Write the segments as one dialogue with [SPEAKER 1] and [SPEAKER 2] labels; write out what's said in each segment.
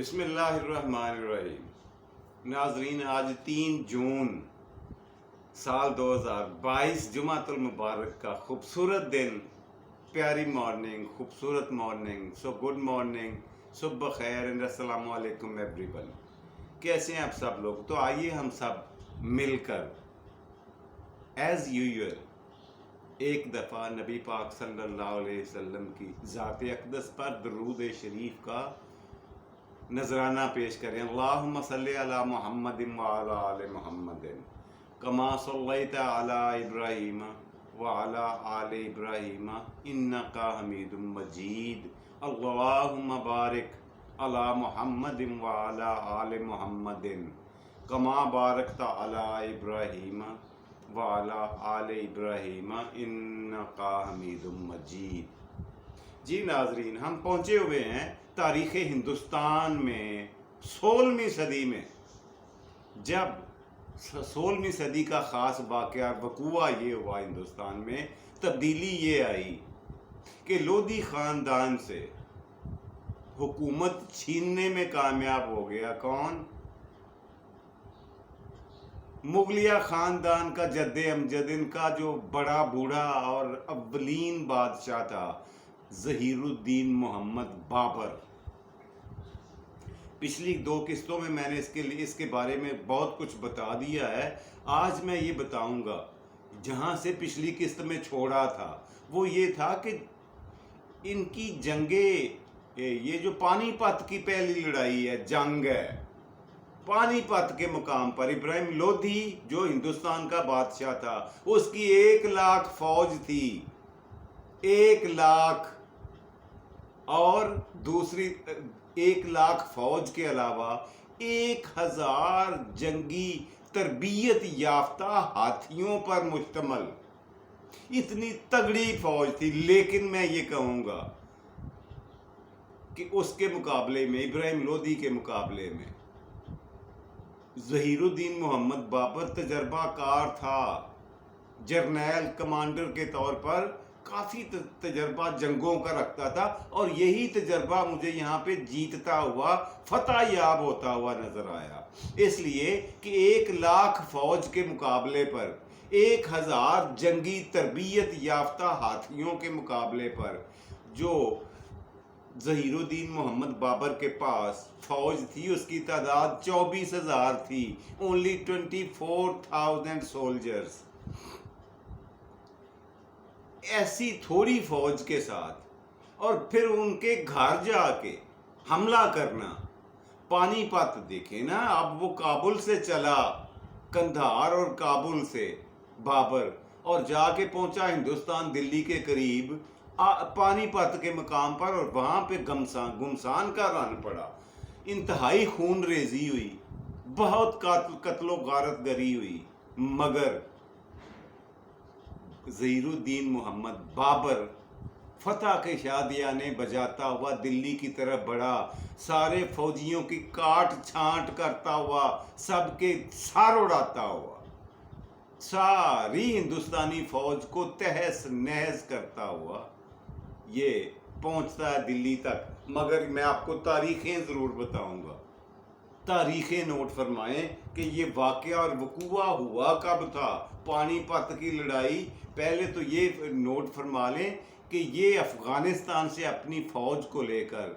[SPEAKER 1] بسم اللہ الرحمن الرحیم۔ ناظرین، آج 3 جون سال 2022 جمعۃ المبارک کا خوبصورت دن، پیاری مارننگ، خوبصورت مارننگ، سو گڈ مارننگ، صبح بخیر اینڈ السلام علیکم ایوری ون۔ کیسے ہیں آپ سب لوگ؟ تو آئیے ہم سب مل کر ایز یوزول ایک دفعہ نبی پاک صلی اللہ علیہ وسلم کی ذات اقدس پر درود شریف کا نذرانہ پیش کریں۔ اللہم صلی علی محمد وعلی آل محمد کما صلیت علی ابراہیم وعلی آل ابراہیم انکا حمید مجید۔ اللہم بارک علی محمد وعلی آل محمد کما بارکت علی ابراہیم وعلی آل ابراہیم انکا حمید مجید۔ جی ناظرین، ہم پہنچے ہوئے ہیں تاریخ ہندوستان میں 16ویں صدی میں، جب 16ویں صدی کا خاص واقعہ وقوع یہ ہوا ہندوستان میں، تبدیلی یہ آئی کہ لودھی خاندان سے حکومت چھیننے میں کامیاب ہو گیا۔ کون؟ مغلیہ خاندان کا جد امجد، ان کا جو بڑا بوڑھا اور اولین بادشاہ تھا، ظہیر الدین محمد بابر۔ پچھلی 2 قسطوں میں نے اس کے بارے میں بہت کچھ بتا دیا ہے۔ آج میں یہ بتاؤں گا جہاں سے پچھلی قسط میں چھوڑا تھا، وہ یہ تھا کہ ان کی جنگیں، یہ جو پانی پت کی پہلی لڑائی ہے، جنگ ہے پانی پت کے مقام پر، ابراہیم لودھی جو ہندوستان کا بادشاہ تھا، اس کی 1 لاکھ فوج تھی، 1 لاکھ، اور دوسری 1 لاکھ فوج کے علاوہ 1000 جنگی تربیت یافتہ ہاتھیوں پر مشتمل اتنی تگڑی فوج تھی۔ لیکن میں یہ کہوں گا کہ اس کے مقابلے میں، ابراہیم لودھی کے مقابلے میں، ظہیر الدین محمد بابر تجربہ کار تھا، جرنیل کمانڈر کے طور پر کافی تجربہ جنگوں کا رکھتا تھا، اور یہی تجربہ مجھے یہاں پہ جیتتا ہوا، فتح یاب ہوتا ہوا نظر آیا۔ اس لیے کہ 1 لاکھ فوج کے مقابلے پر، 1000 جنگی تربیت یافتہ ہاتھیوں کے مقابلے پر جو ظہیر الدین محمد بابر کے پاس فوج تھی، اس کی تعداد 24,000 تھی، only 24,000 soldiers۔ ایسی تھوڑی فوج کے ساتھ اور پھر ان کے گھر جا کے حملہ کرنا، پانی پت دیکھیں نا، اب وہ کابل سے چلا، قندھار اور کابل سے بابر، اور جا کے پہنچا ہندوستان دلی کے قریب پانی پت کے مقام پر، اور وہاں پہ گمسان کا رن پڑا، انتہائی خون ریزی ہوئی، بہت قتل و غارت گری ہوئی، مگر ظہیر الدین محمد بابر فتح کے شادیانے بجاتا ہوا دلی کی طرف بڑھا، سارے فوجیوں کی کاٹ چھانٹ کرتا ہوا، سب کے سر اڑاتا ہوا، ساری ہندوستانی فوج کو تہس نہس کرتا ہوا یہ پہنچتا ہے دلی تک۔ مگر میں آپ کو تاریخیں ضرور بتاؤں گا، تاریخیں نوٹ فرمائیں کہ یہ واقعہ اور وقوع ہوا کب تھا۔ پانی پت کی لڑائی، پہلے تو یہ نوٹ فرما لیں کہ یہ افغانستان سے اپنی فوج کو لے کر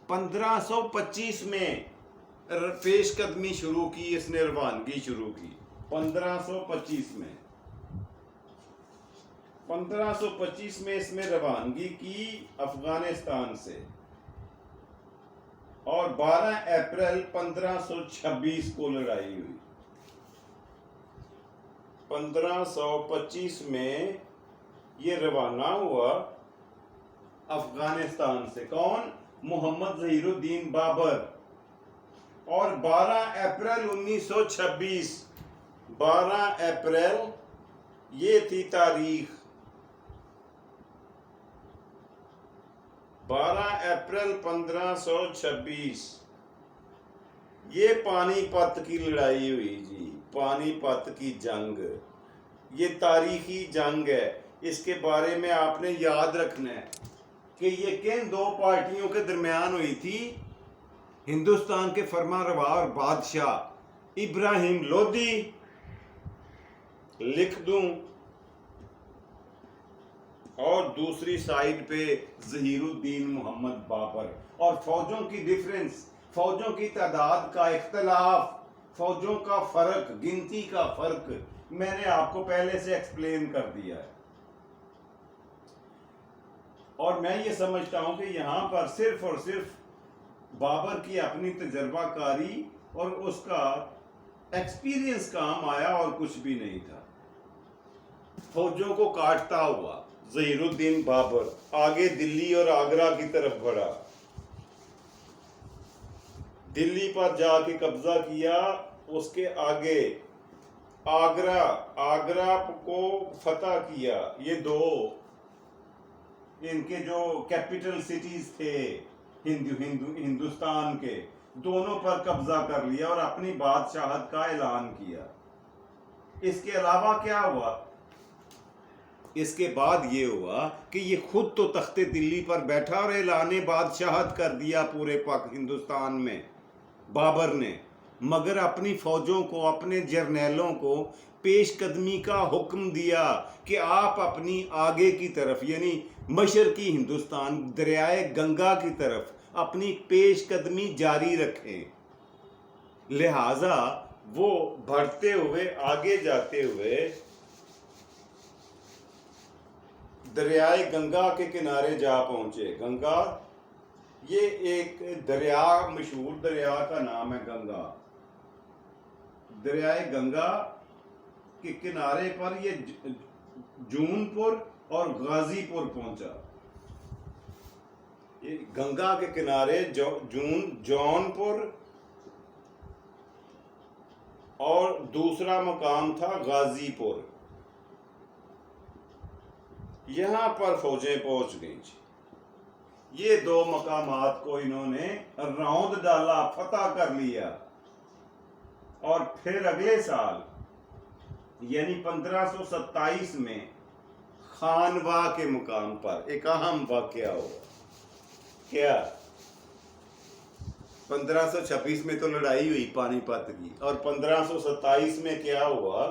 [SPEAKER 1] 1525 میں پیش قدمی شروع کی، اس نے روانگی شروع کی 1525 میں، 1525 میں اس میں روانگی کی افغانستان سے، اور 12 اپریل 1526 کو لڑائی ہوئی۔ 1525 میں یہ روانہ ہوا افغانستان سے، کون؟ محمد ظہیر الدین بابر، اور 12 اپریل 1926، 12 اپریل یہ تھی تاریخ، 12 اپریل 1526 یہ پانی پت کی لڑائی ہوئی جی، پانی پت کی جنگ، یہ تاریخی جنگ ہے۔ اس کے بارے میں آپ نے یاد رکھنا ہے کہ یہ کن 2 پارٹیوں کے درمیان ہوئی تھی؟ ہندوستان کے فرما روا اور بادشاہ ابراہیم لودھی لکھ دوں، اور دوسری سائیڈ پہ ظہیر الدین محمد بابر، اور فوجوں کی ڈیفرنس، فوجوں کی تعداد کا اختلاف، فوجوں کا فرق، گنتی کا فرق میں نے آپ کو پہلے سے ایکسپلین کر دیا ہے۔ اور میں یہ سمجھتا ہوں کہ یہاں پر صرف اور صرف بابر کی اپنی تجربہ کاری اور اس کا ایکسپیرینس کام آیا، اور کچھ بھی نہیں تھا۔ فوجوں کو کاٹتا ہوا ظہیر الدین بابر آگے دلی اور آگرہ کی طرف بڑھا، دلی پر جا کے قبضہ کیا، اس کے آگے آگرہ کو فتح کیا۔ یہ دو ان کے جو کیپٹل سٹیز تھے ہندوستان کے، دونوں پر قبضہ کر لیا اور اپنی بادشاہت کا اعلان کیا۔ اس کے علاوہ کیا ہوا؟ اس کے بعد یہ ہوا کہ یہ خود تو تخت دلی پر بیٹھا اور اعلان بادشاہت کر دیا پورے ہندوستان میں بابر نے، مگر اپنی فوجوں کو، اپنے جرنیلوں کو پیش قدمی کا حکم دیا کہ آپ اپنی آگے کی طرف، یعنی مشرقی ہندوستان دریائے گنگا کی طرف اپنی پیش قدمی جاری رکھیں۔ لہٰذا وہ بڑھتے ہوئے، آگے جاتے ہوئے دریائے گنگا کے کنارے جا پہنچے۔ گنگا یہ ایک دریا، مشہور دریا کا نام ہے گنگا۔ دریائے گنگا کے کنارے پر یہ جون پور اور غازی پور پہنچا۔ گنگا کے کنارے جون پور اور دوسرا مقام تھا غازی پور، یہاں پر فوجیں پہنچ گئیں۔ یہ دو مقامات کو انہوں نے راؤنڈ ڈالا، فتح کر لیا، اور پھر اگلے سال یعنی 1527 میں خانوا کے مقام پر ایک اہم واقعہ ہوا۔ کیا؟ 1526 میں تو لڑائی ہوئی پانی پت کی، اور 1527 میں کیا ہوا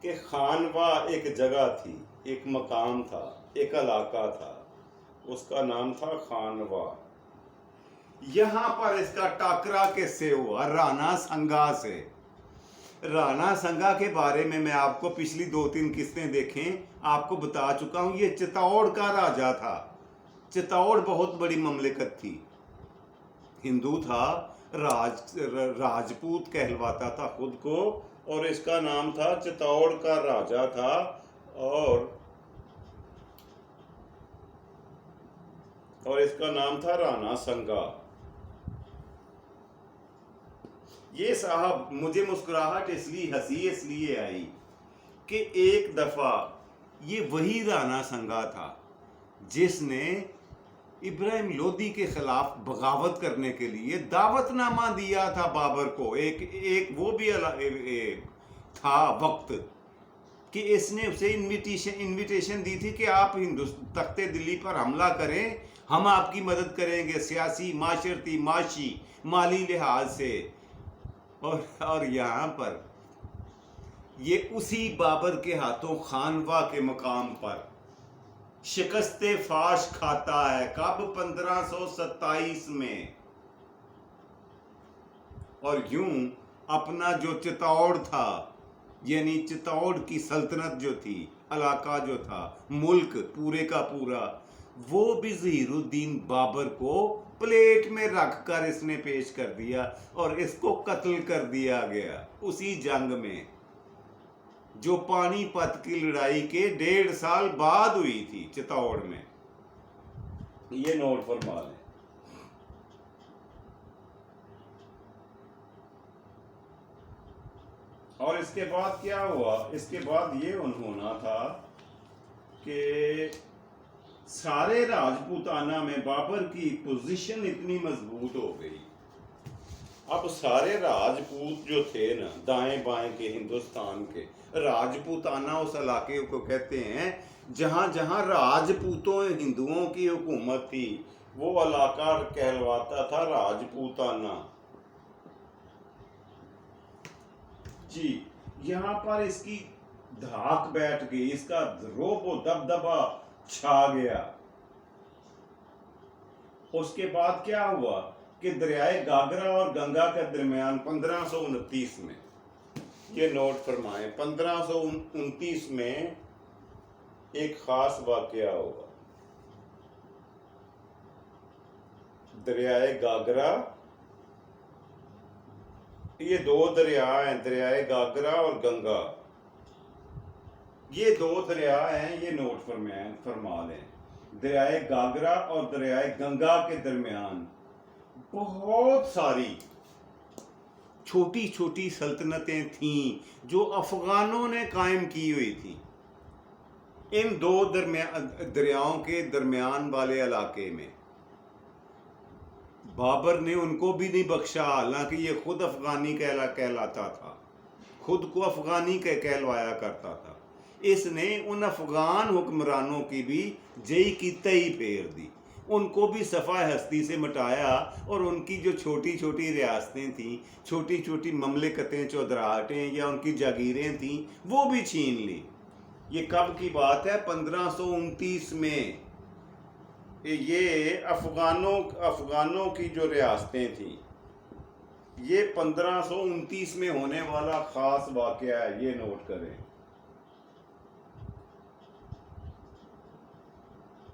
[SPEAKER 1] کہ خانوا ایک جگہ تھی، ایک مقام تھا، ایک علاقہ تھا، اس کا نام تھا خانوا۔ یہاں پر اس کا ٹاکرا کس سے ہوا؟ رانا سنگا سے۔ رانا سنگا کے بارے میں آپ کو پچھلی 2-3 قسطیں دیکھیں، آپ کو بتا چکا ہوں۔ یہ چتوڑ کا راجا تھا۔ چتوڑ بہت بڑی مملکت تھی، ہندو تھا، راجپوت کہلواتا تھا خود کو، اور اس کا نام تھا چتوڑ کا راجا تھا، اور اس کا نام تھا رانا سنگا۔ یہ صاحب، مجھے مسکراہٹ ہنسی اس لیے آئی کہ ایک دفعہ یہ وہی رانا سنگا تھا جس نے ابراہیم لودھی کے خلاف بغاوت کرنے کے لیے دعوت نامہ دیا تھا بابر کو۔ ایک وہ بھی تھا وقت کہ اس نے اسے انویٹیشن دی تھی کہ آپ تخت دلی پر حملہ کریں، ہم آپ کی مدد کریں گے سیاسی، معاشرتی، معاشی، مالی لحاظ سے۔ اور یہاں پر یہ اسی بابر کے ہاتھوں خانوا کے مقام پر شکست فاش کھاتا ہے۔ کب؟ 1527 میں۔ اور یوں اپنا جو چتوڑ تھا، یعنی چتوڑ کی سلطنت جو تھی، علاقہ جو تھا، ملک پورے کا پورا، وہ بھی ظہیر الدین بابر کو پلیٹ میں رکھ کر اس نے پیش کر دیا، اور اس کو قتل کر دیا گیا اسی جنگ میں، جو پانی پت کی لڑائی کے 1.5 سال بعد ہوئی تھی چتوڑ میں۔ یہ نوٹ فرما لیں۔ اور اس کے بعد کیا ہوا؟ اس کے بعد یہ ہونا تھا کہ سارے راجپوتانہ میں بابر کی پوزیشن اتنی مضبوط ہو گئی، اب سارے راجپوت جو تھے نا، دائیں بائیں کے ہندوستان کے راجپوتانہ اس علاقے کو کہتے ہیں جہاں جہاں راجپوتوں ہندوؤں کی حکومت تھی، وہ علاقہ کہلواتا تھا راجپوتانہ. جی یہاں پر اس کی دھاک بیٹھ گئی، اس کا رعب و دبدبا چھا گیا. اس کے بعد کیا ہوا کہ دریائے گاگرا اور گنگا کے درمیان 1529 میں، یہ نوٹ فرمائیں، 1529 میں ایک خاص واقعہ ہوا. دریائے گاگرا، یہ دو دریا ہیں، دریائے گاگرا اور گنگا، یہ دو دریا ہیں، یہ نوٹ فرما لیں. دریائے گاگرا اور دریائے گنگا کے درمیان بہت ساری چھوٹی چھوٹی سلطنتیں تھیں جو افغانوں نے قائم کی ہوئی تھیں. ان دو دریاؤں کے درمیان والے علاقے میں بابر نے ان کو بھی نہیں بخشا، حالانکہ یہ خود افغانی کہلاتا تھا، خود کو افغانی کہلوایا کرتا تھا. اس نے ان افغان حکمرانوں کی بھی جئی کی تئی پھیر دی، ان کو بھی صفحہ ہستی سے مٹایا، اور ان کی جو چھوٹی چھوٹی ریاستیں تھیں، چھوٹی چھوٹی مملکتیں، چودراہٹیں یا ان کی جاگیریں تھیں، وہ بھی چھین لی. یہ کب کی بات ہے؟ 1529 میں. یہ افغانوں کی جو ریاستیں تھیں، یہ 1529 میں ہونے والا خاص واقعہ ہے، یہ نوٹ کریں.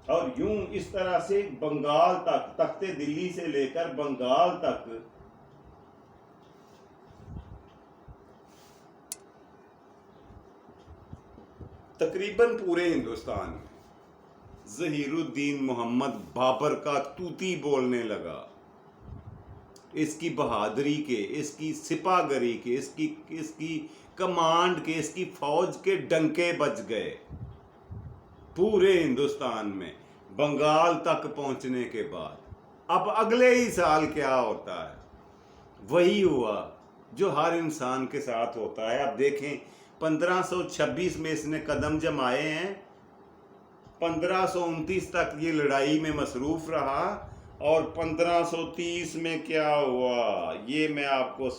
[SPEAKER 1] اور یوں اس طرح سے بنگال تک، تخت دلی سے لے کر بنگال تک تقریباً پورے ہندوستان میں ظہیر الدین محمد بابر کا طوطی بولنے لگا. اس کی بہادری کے، اس کی سپاہ گری کے، اس کی کمانڈ کے، اس کی فوج کے ڈنکے بج گئے پورے ہندوستان میں بنگال تک پہنچنے کے بعد. اب اگلے ہی سال کیا ہوتا ہے؟ وہی ہوا جو ہر انسان کے ساتھ ہوتا ہے. اب دیکھیں 1526 میں اس نے قدم جمائے ہیں، 1529 تک یہ لڑائی میں مصروف رہا، اور 1530 میں کیا ہوا یہ میں آپ کو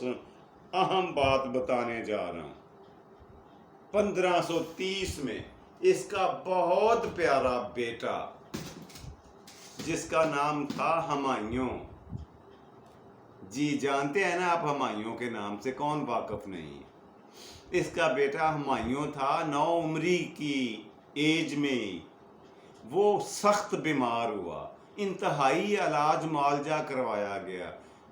[SPEAKER 1] اہم بات بتانے جا رہا ہوں. 1530 میں اس کا بہت پیارا بیٹا، جس کا نام تھا ہمایوں، جی جانتے ہیں نا آپ ہمایوں کے نام سے، کون واقف نہیں. اس کا بیٹا ہمایوں تھا، 9 عمری کی ایج میں وہ سخت بیمار ہوا، انتہائی علاج معالجہ کروایا گیا،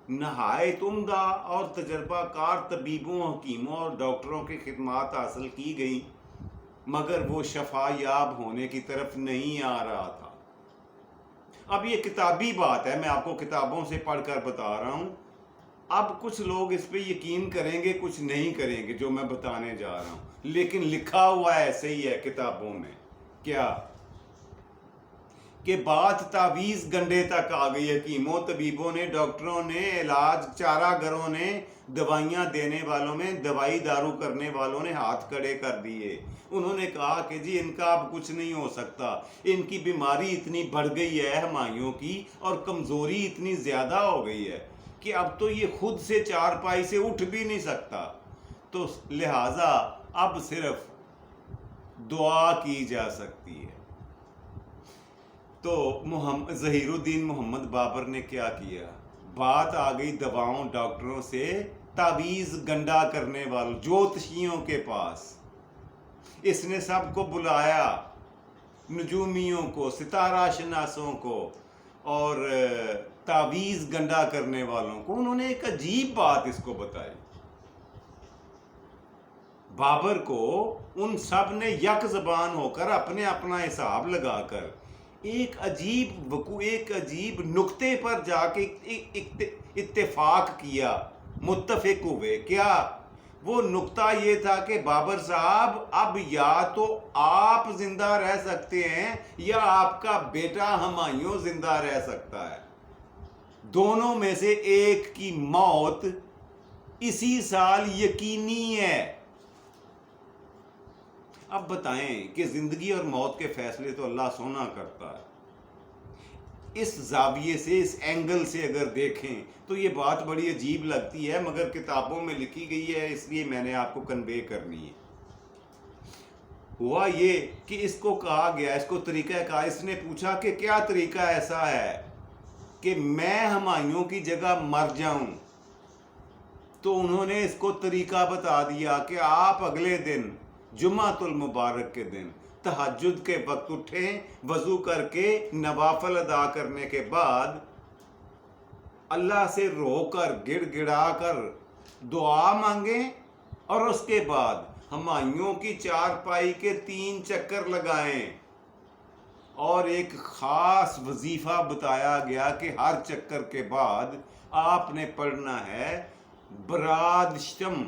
[SPEAKER 1] نہایت عمدہ اور تجربہ کار طبیبوں، حکیموں اور ڈاکٹروں کی خدمات حاصل کی گئی، مگر وہ شفا یاب ہونے کی طرف نہیں آ رہا تھا. اب یہ کتابی بات ہے، میں آپ کو کتابوں سے پڑھ کر بتا رہا ہوں. اب کچھ لوگ اس پہ یقین کریں گے، کچھ نہیں کریں گے جو میں بتانے جا رہا ہوں، لیکن لکھا ہوا ایسے ہی ہے کتابوں میں. کیا کہ بات تعویذ گنڈے تک آ گئی. حکیموں، طبیبوں نے، ڈاکٹروں نے، علاج چارہ گروں نے، دوائیاں دینے والوں میں، دوائی دارو کرنے والوں نے ہاتھ کھڑے کر دیے. انہوں نے کہا کہ جی ان کا اب کچھ نہیں ہو سکتا، ان کی بیماری اتنی بڑھ گئی ہے ہمایوں کی، اور کمزوری اتنی زیادہ ہو گئی ہے کہ اب تو یہ خود سے چارپائی سے اٹھ بھی نہیں سکتا، تو لہٰذا اب صرف دعا کی جا سکتی ہے. تو ظہیر الدین محمد بابر نے کیا کیا؟ بات آ گئی دواؤں، ڈاکٹروں سے، تعویذ گنڈا کرنے والوں، جوتشیوں کے پاس. اس نے سب کو بلایا، نجومیوں کو، ستارہ شناسوں کو، اور تعویذ گنڈا کرنے والوں کو. انہوں نے ایک عجیب بات اس کو بتائی. بابر کو ان سب نے یک زبان ہو کر اپنے اپنا حساب لگا کر ایک عجیب نقطے پر جا کے اتفاق کیا، متفق ہوئے. کیا وہ نقطہ یہ تھا کہ بابر صاحب اب یا تو آپ زندہ رہ سکتے ہیں یا آپ کا بیٹا ہمایوں زندہ رہ سکتا ہے، دونوں میں سے ایک کی موت اسی سال یقینی ہے. اب بتائیں کہ زندگی اور موت کے فیصلے تو اللہ سونا کرتا ہے. اس زاویے سے، اس اینگل سے اگر دیکھیں تو یہ بات بڑی عجیب لگتی ہے، مگر کتابوں میں لکھی گئی ہے، اس لیے میں نے آپ کو کنوے کرنی ہے۔ ہوا یہ کہ اس کو کہا گیا، اس کو طریقہ کہا، اس نے پوچھا کہ کیا طریقہ ایسا ہے کہ میں ہمایوں کی جگہ مر جاؤں؟ تو انہوں نے اس کو طریقہ بتا دیا کہ آپ اگلے دن جمعۃ المبارک کے دن تہجد کے وقت اٹھیں، وضو کر کے نوافل ادا کرنے کے بعد اللہ سے رو کر گڑ گڑا کر دعا مانگیں، اور اس کے بعد ہمایوں کی چارپائی کے 3 چکر لگائیں، اور ایک خاص وظیفہ بتایا گیا کہ ہر چکر کے بعد آپ نے پڑھنا ہے برادشتم۔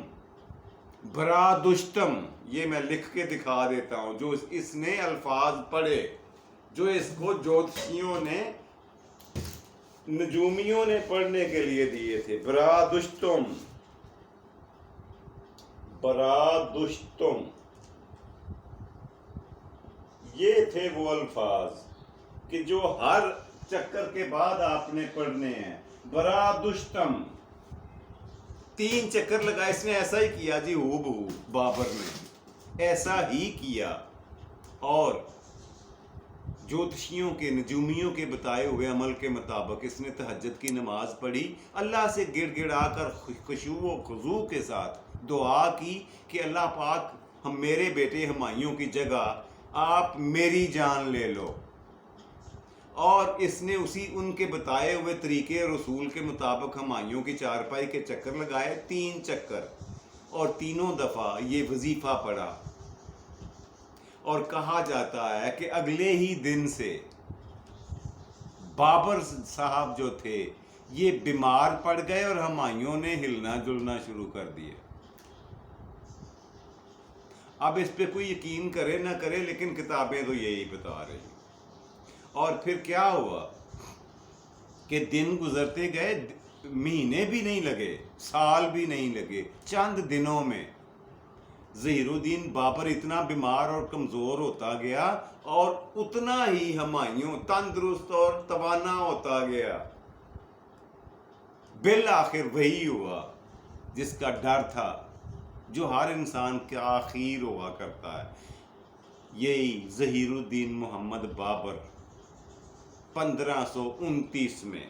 [SPEAKER 1] برادشتم یہ میں لکھ کے دکھا دیتا ہوں، جو اس نے الفاظ پڑھے، جو اس کو جوتشیوں نے، نجومیوں نے پڑھنے کے لیے دیے تھے۔ برادشتم، برادشتم، یہ تھے وہ الفاظ کہ جو ہر چکر کے بعد آپ نے پڑھنے ہیں۔ برادشتم 3 چکر لگا، اس نے ایسا ہی کیا جی، ہو بہو بابر نے ایسا ہی کیا، اور جوتشیوں کے، نجومیوں کے بتائے ہوئے عمل کے مطابق اس نے تہجد کی نماز پڑھی، اللہ سے گڑ گڑا کر خشوع و خضوع کے ساتھ دعا کی کہ اللہ پاک ہم میرے بیٹے ہمایوں کی جگہ آپ میری جان لے لو، اور اس نے ان کے بتائے ہوئے طریقے اور اصول کے مطابق ہمایوں کی چارپائی کے چکر لگائے، 3 چکر، اور تینوں دفعہ یہ وظیفہ پڑھا، اور کہا جاتا ہے کہ اگلے ہی دن سے بابر صاحب جو تھے یہ بیمار پڑ گئے اور ہمایوں نے ہلنا جلنا شروع کر دیا۔ اب اس پہ کوئی یقین کرے نہ کرے، لیکن کتابیں تو یہی بتا رہی ہیں۔ اور پھر کیا ہوا کہ دن گزرتے گئے، مہینے بھی نہیں لگے، سال بھی نہیں لگے، چند دنوں میں ظہیر الدین بابر اتنا بیمار اور کمزور ہوتا گیا، اور اتنا ہی ہمایوں تندرست اور توانا ہوتا گیا۔ بالآخر وہی ہوا جس کا ڈر تھا، جو ہر انسان کا آخر ہوا کرتا ہے، یہی ظہیر الدین محمد بابر 1529 میں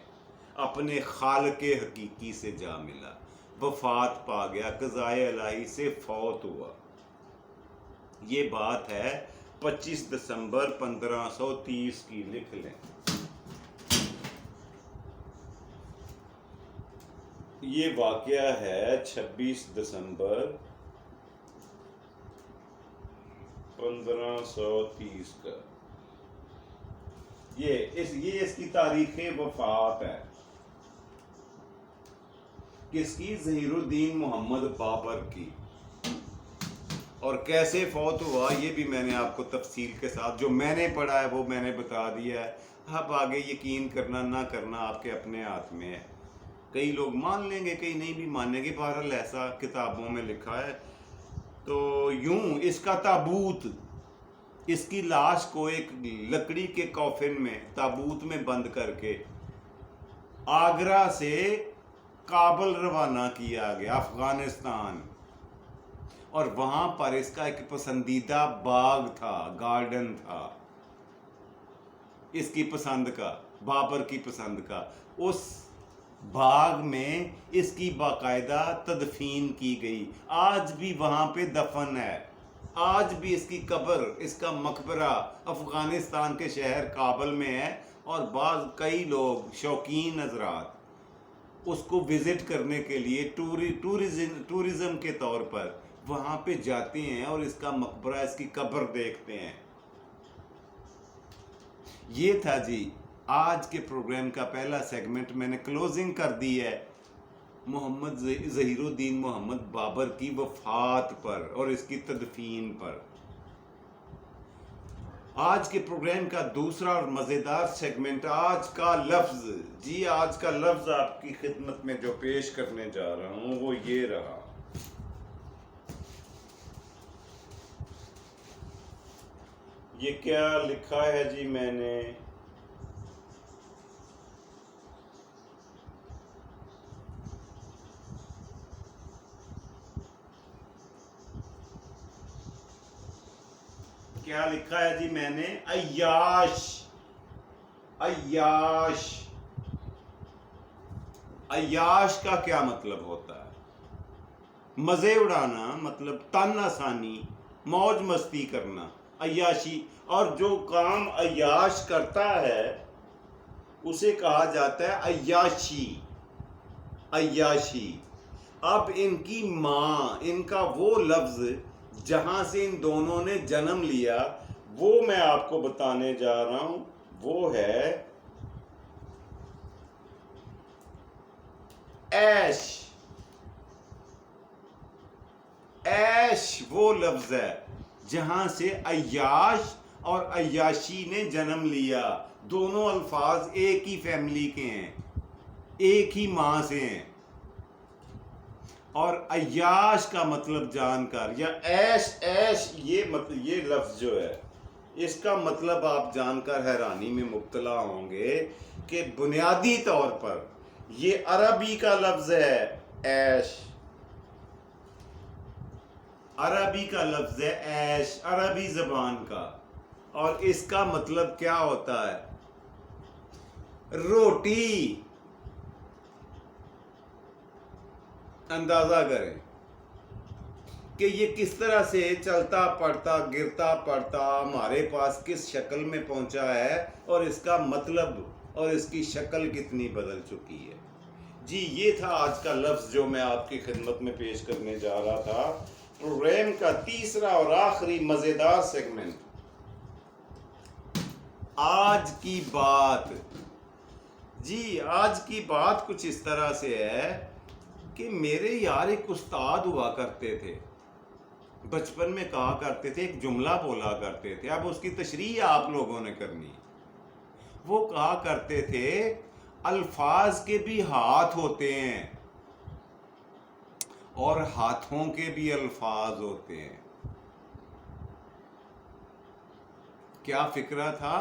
[SPEAKER 1] اپنے خالق حقیقی سے جا ملا، وفات پا گیا، قضائے الہی سے فوت ہوا۔ یہ بات ہے 25 دسمبر 1530 کی، لکھ لیں۔ یہ واقعہ ہے 26 دسمبر 1530 کا، یہ اس کی تاریخ وفات ہے، کس کی؟ ظہیر الدین محمد بابر کی۔ اور کیسے فوت ہوا یہ بھی میں نے آپ کو تفصیل کے ساتھ، جو میں نے پڑھا ہے وہ میں نے بتا دیا ہے۔ اب آگے یقین کرنا نہ کرنا آپ کے اپنے ہاتھ میں ہے، کئی لوگ مان لیں گے، کئی نہیں بھی مانیں گے، بہرحال ایسا کتابوں میں لکھا ہے۔ تو یوں اس کا تابوت، اس کی لاش کو ایک لکڑی کے کافن میں، تابوت میں بند کر کے آگرہ سے کابل روانہ کیا گیا، افغانستان، اور وہاں پر اس کا ایک پسندیدہ باغ تھا، گارڈن تھا، اس کی پسند کا، بابر کی پسند کا۔ اس باغ میں اس کی باقاعدہ تدفین کی گئی، آج بھی وہاں پہ دفن ہے، آج بھی اس کی قبر، اس کا مقبرہ افغانستان کے شہر کابل میں ہے، اور کئی لوگ شوقین حضرات اس کو وزٹ کرنے کے لیے ٹورزم کے طور پر وہاں پہ جاتے ہیں، اور اس کا مقبرہ، اس کی قبر دیکھتے ہیں۔ یہ تھا جی آج کے پروگرام کا پہلا سیگمنٹ، میں نے کلوزنگ کر دی ہے محمد ظہیر الدین محمد بابر کی وفات پر اور اس کی تدفین پر۔ آج کے پروگرام کا دوسرا اور مزیدار سیگمنٹ، آج کا لفظ۔ جی آج کا لفظ آپ کی خدمت میں جو پیش کرنے جا رہا ہوں وہ یہ رہا، یہ کیا لکھا ہے جی میں نے، کیا لکھا ہے جی میں نے؟ عیاش. عیاش. عیاش کا کیا مطلب ہوتا ہے؟ مزے اڑانا، مطلب تن آسانی، موج مستی کرنا، عیاشی. اور جو کام عیاش کرتا ہے اسے کہا جاتا ہے عیاشی. عیاشی. اب ان کی ماں، ان کا وہ لفظ جہاں سے ان دونوں نے جنم لیا وہ میں آپ کو بتانے جا رہا ہوں. وہ ہے عیش. عیش وہ لفظ ہے جہاں سے عیاش اور عیاشی نے جنم لیا. دونوں الفاظ ایک ہی فیملی کے ہیں، ایک ہی ماں سے ہیں. اور عیاش کا مطلب جان کر، یا عیش، عیش یہ لفظ جو ہے اس کا مطلب آپ جان کر حیرانی میں مبتلا ہوں گے کہ بنیادی طور پر یہ عربی کا لفظ ہے. عیش عربی کا لفظ ہے. عیش عربی زبان کا. اور اس کا مطلب کیا ہوتا ہے؟ روٹی. اندازہ کریں کہ یہ کس طرح سے چلتا پڑتا گرتا پڑتا ہمارے پاس کس شکل میں پہنچا ہے، اور اس کا مطلب اور اس کی شکل کتنی بدل چکی ہے. جی یہ تھا آج کا لفظ جو میں آپ کی خدمت میں پیش کرنے جا رہا تھا. پروگرام کا تیسرا اور آخری مزیدار سیگمنٹ، آج کی بات. جی آج کی بات کچھ اس طرح سے ہے کہ میرے یار ایک استاد ہوا کرتے تھے، بچپن میں کہا کرتے تھے، ایک جملہ بولا کرتے تھے، اب اس کی تشریح آپ لوگوں نے کرنی. وہ کہا کرتے تھے الفاظ کے بھی ہاتھ ہوتے ہیں اور ہاتھوں کے بھی الفاظ ہوتے ہیں. کیا فکرہ تھا؟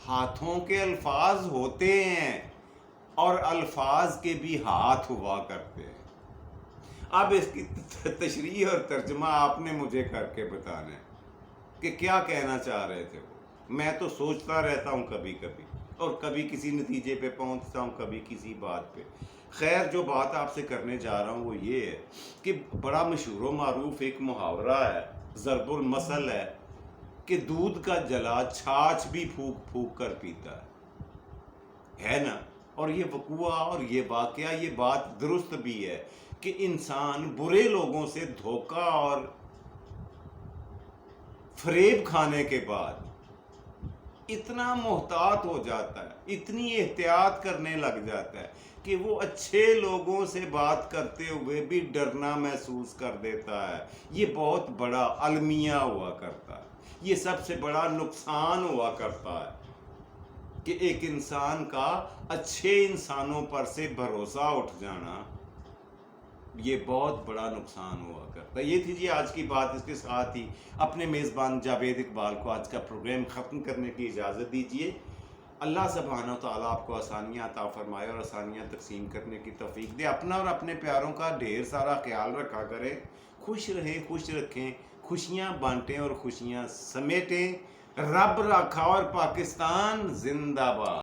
[SPEAKER 1] ہاتھوں کے الفاظ ہوتے ہیں اور الفاظ کے بھی ہاتھ ہوا کرتے ہیں. اب اس کی تشریح اور ترجمہ آپ نے مجھے کر کے بتانا ہے کہ کیا کہنا چاہ رہے تھے وہ. میں تو سوچتا رہتا ہوں کبھی کبھی، اور کبھی کسی نتیجے پہ پہنچتا ہوں، کبھی کسی بات پہ. خیر جو بات آپ سے کرنے جا رہا ہوں وہ یہ ہے کہ بڑا مشہور و معروف ایک محاورہ ہے، ضرب المثل کہ دودھ کا جلا چھاچھ بھی پھونک پھونک کر پیتا ہے نا. اور یہ وقوع اور یہ واقعہ، یہ بات درست بھی ہے کہ انسان برے لوگوں سے دھوکہ اور فریب کھانے کے بعد اتنا محتاط ہو جاتا ہے، اتنی احتیاط کرنے لگ جاتا ہے کہ وہ اچھے لوگوں سے بات کرتے ہوئے بھی ڈرنا محسوس کر دیتا ہے. یہ بہت بڑا المیہ ہوا کرتا ہے، یہ سب سے بڑا نقصان ہوا کرتا ہے کہ ایک انسان کا اچھے انسانوں پر سے بھروسہ اٹھ جانا، یہ بہت بڑا نقصان ہوا کرتا ہے. یہ تھی جی آج کی بات. اس کے ساتھ ہی اپنے میزبان جاوید اقبال کو آج کا پروگرام ختم کرنے کی اجازت دیجیے. اللہ سبحانہ و تعالیٰ آپ کو آسانیاں عطا فرمائے اور آسانیاں تقسیم کرنے کی توفیق دے. اپنا اور اپنے پیاروں کا ڈھیر سارا خیال رکھا کریں. خوش رہیں، خوش رکھیں، خوشیاں بانٹیں اور خوشیاں سمیٹیں. رب رکھا اور پاکستان زندہ باد.